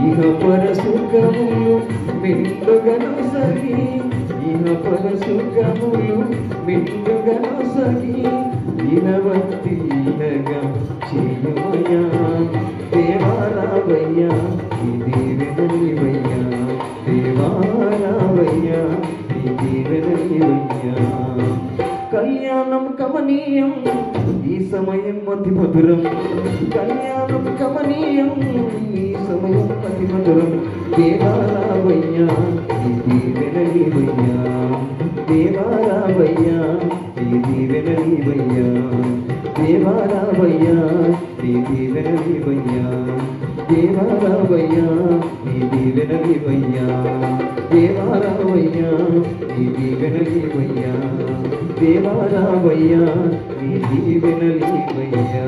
ఇహ పరసుఖములు మెండుగను సగి ఇహ పరసుఖములు మెండుగను సగి ఇనవంతి ఇనగా చేయుమయ్యా దేవారావయ్యా ఇది వినలివయ్యా దేవారావయ్యా ఇది వినలివయ్యా కళ్యాణం కమనీయం ఈ సమయం అతి మధురం కళ్యాణం కమనీయం ఈ సమయం అతి మధురం దేవారావయ్యా ఇది వినలివయ్యా దేవారావయ్యా ఇది వినలివయ్యా దేవారావయ్యా ఇది వినలివయ్యా దేవారావయ్యా ఇది వినలివయ్యా దేవారావయ్యా ఇది వినలివయ్యా దేవారావయ్యా ఇది వినలివయ్యా